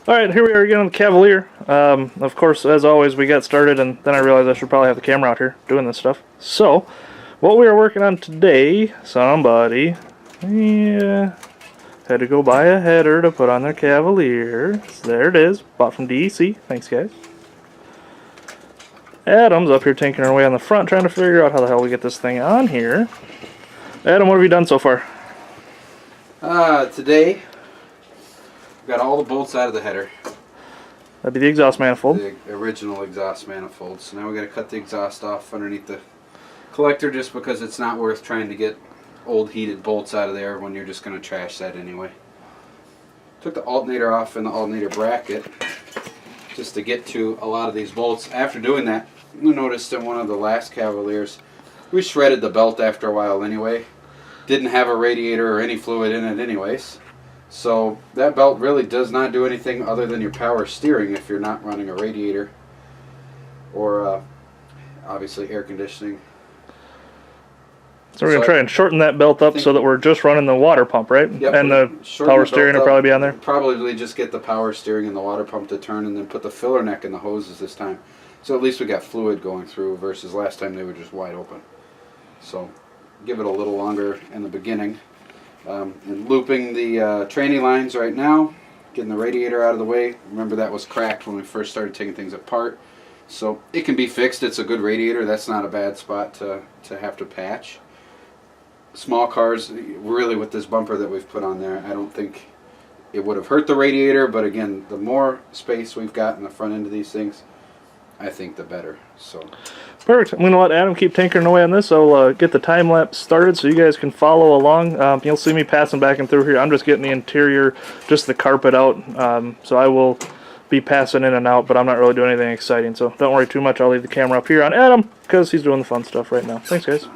Alright, here we are again on the Cavalier. Of course, as always, we got started and then I realized I should probably have the camera out here doing this stuff. So, what we are working on today, somebody had to go buy a header to put on their Cavalier. So there it is, bought from DEC. Thanks, guys. Adam's up here tinkering away on the front, trying to figure out how the hell we get this thing on here. Adam, what have you done so far? Today, we got all the bolts out of the header. That'd be the exhaust manifold. The original exhaust manifold. So now we got to cut the exhaust off underneath the collector just because it's not worth trying to get old heated bolts out of there when you're just going to trash that anyway. Took the alternator off and the alternator bracket just to get to a lot of these bolts. After doing that, you noticed in one of the last Cavaliers, we shredded the belt after a while anyway. Didn't have a radiator or any fluid in it anyways. So that belt really does not do anything other than your power steering if you're not running a radiator or obviously air conditioning. So we're going to try and shorten that belt up so that we're just running the water pump, right? Yep, and the power steering will probably be on there? Probably just get the power steering and the water pump to turn and then put the filler neck in the hoses this time. So at least we got fluid going through versus last time they were just wide open. So give it a little longer in the beginning. And looping the tranny lines right now, getting the radiator out of the way. Remember that was cracked when we first started taking things apart. So it can be fixed. It's a good radiator. That's not a bad spot to have to patch. Small cars, really with this bumper that we've put on there, I don't think it would have hurt the radiator, but again, the more space we've got in the front end of these things, I think the better. So perfect. I'm going to let Adam keep tinkering away on this. I'll get the time lapse started so you guys can follow along. You'll see me passing back and through here. I'm just getting the interior, just the carpet out. So I will be passing in and out, but I'm not really doing anything exciting. So don't worry too much. I'll leave the camera up here on Adam because he's doing the fun stuff right now. Thanks, guys.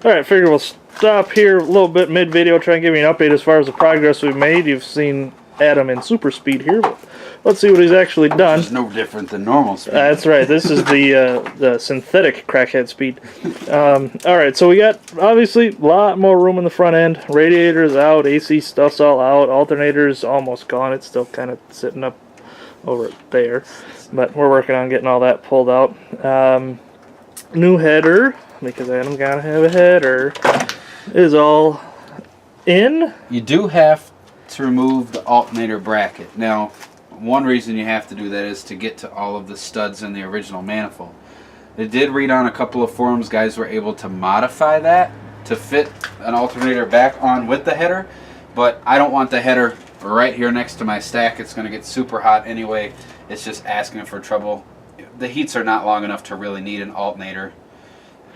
Alright, figure we'll stop here a little bit mid-video, try and give you an update as far as the progress we've made. You've seen Adam in super speed here, but let's see what he's actually done. It's no different than normal speed. That's right, this is the synthetic crackhead speed. Alright, so we got, obviously, a lot more room in the front end. Radiator's out, AC stuff's all out, alternator's almost gone. It's still kind of sitting up over there, but we're working on getting all that pulled out. New header, because Adam gotta have a header, is all in. You do have to remove the alternator bracket. Now, one reason you have to do that is to get to all of the studs in the original manifold. It did read on a couple of forums, guys were able to modify that to fit an alternator back on with the header, but I don't want the header right here next to my stack. It's going to get super hot anyway. It's just asking for trouble. The heats are not long enough to really need an alternator.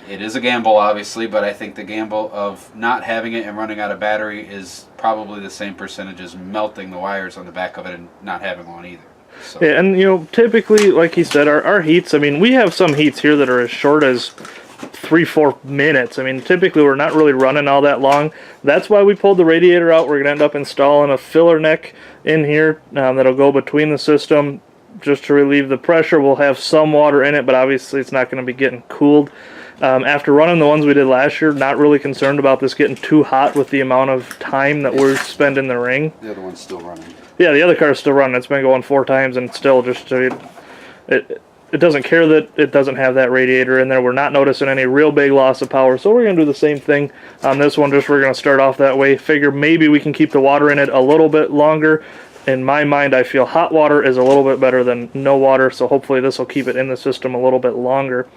It is a gamble, obviously, but I think the gamble of not having it and running out of battery is probably the same percentage as melting the wires on the back of it and not having one either. So. Yeah, and you know, typically, like he said, our heats, I mean, we have some heats here that are as short as 3-4 minutes. I mean, typically we're not really running all that long. That's why we pulled the radiator out. We're going to end up installing a filler neck in here that'll go between the system just to relieve the pressure. We'll have some water in it, but obviously it's not going to be getting cooled. After running the ones we did last year, not really concerned about this getting too hot with the amount of time that we're spending in the ring. The other one's still running. Yeah, the other car's still running. It's been going 4 times and still just it doesn't care that it doesn't have that radiator in there. We're not noticing any real big loss of power, so we're going to do the same thing on this one. Just we're going to start off that way. Figure maybe we can keep the water in it a little bit longer. In my mind, I feel hot water is a little bit better than no water, so hopefully this will keep it in the system a little bit longer.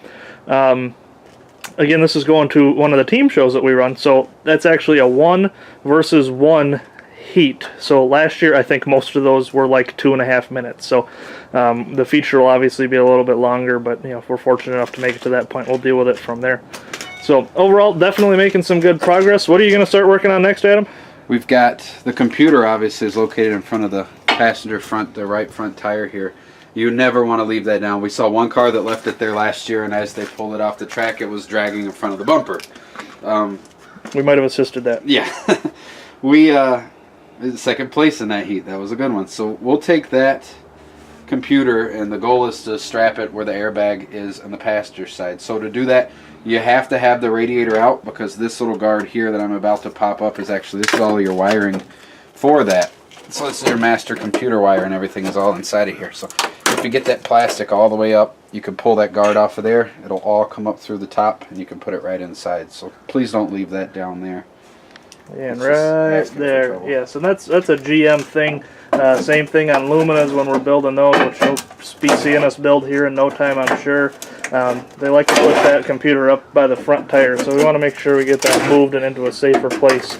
Again, this is going to one of the team shows that we run, so that's actually a 1 versus 1 heat. So last year, I think most of those were like 2.5 minutes. So the feature will obviously be a little bit longer, but you know, if we're fortunate enough to make it to that point, we'll deal with it from there. So overall, definitely making some good progress. What are you going to start working on next, Adam? We've got the computer, obviously, is located in front of the passenger front, the right front tire here. You never want to leave that down. We saw one car that left it there last year, and as they pulled it off the track, it was dragging in front of the bumper. We might have assisted that. Yeah. We second place in that heat. That was a good one. So we'll take that computer, and the goal is to strap it where the airbag is on the passenger side. So to do that, you have to have the radiator out, because this little guard here that I'm about to pop up is actually, this is all your wiring for that. So this is your master computer wire, and everything is all inside of here. So if you get that plastic all the way up, you can pull that guard off of there. It'll all come up through the top, and you can put it right inside. So please don't leave that down there. And right there, yes, and that's a GM thing. Same thing on Luminas when we're building those, which you'll be seeing us build here in no time, I'm sure. They like to put that computer up by the front tire, so we want to make sure we get that moved and into a safer place.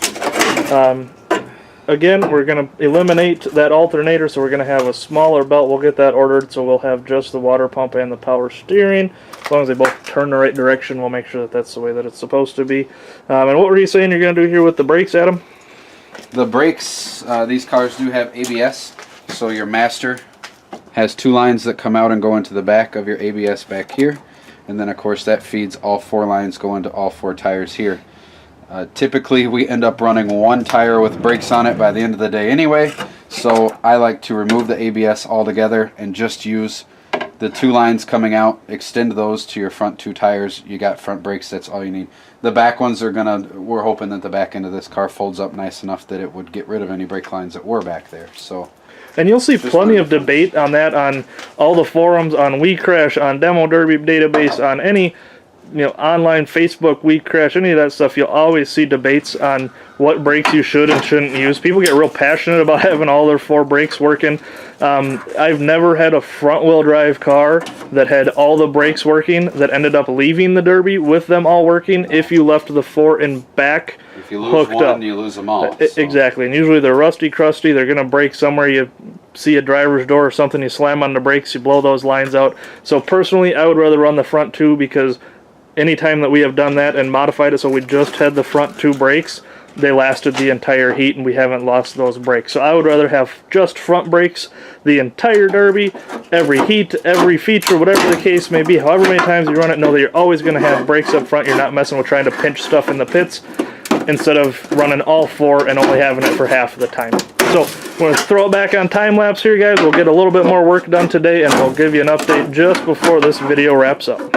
Again, we're going to eliminate that alternator, so we're going to have a smaller belt. We'll get that ordered, so we'll have just the water pump and the power steering. As long as they both turn the right direction, we'll make sure that that's the way that it's supposed to be. And what were you saying you're going to do here with the brakes, Adam? The brakes, these cars do have ABS, so your master has 2 lines that come out and go into the back of your ABS back here. And then, of course, that feeds all 4 lines going to all 4 tires here. Typically, we end up running 1 tire with brakes on it by the end of the day anyway, so I like to remove the ABS altogether and just use the 2 lines coming out, extend those to your front 2 tires. You got front brakes, that's all you need. The back ones are we're hoping that the back end of this car folds up nice enough that it would get rid of any brake lines that were back there. So. And you'll see plenty of debate on that on all the forums, on WeCrash, on Demo Derby database, on any online Facebook WeCrash, any of that stuff. You'll always see debates on what brakes you should and shouldn't use. People get real passionate about having all their 4 brakes working. I've never had a front-wheel drive car that had all the brakes working that ended up leaving the Derby with them all working if you left the 4 in back if you lose hooked one, up. You lose them all. So. Exactly, and usually they're rusty, crusty. They're going to break somewhere. You see a driver's door or something, you slam on the brakes, you blow those lines out. So personally, I would rather run the front 2, because anytime that we have done that and modified it so we just had the front 2 brakes, they lasted the entire heat and we haven't lost those brakes. So I would rather have just front brakes the entire Derby, every heat, every feature, whatever the case may be. However many times you run it, know that you're always going to have brakes up front. You're not messing with trying to pinch stuff in the pits instead of running all four and only having it for half of the time. So I'm going to throw it back on time lapse here, guys. We'll get a little bit more work done today and we'll give you an update just before this video wraps up.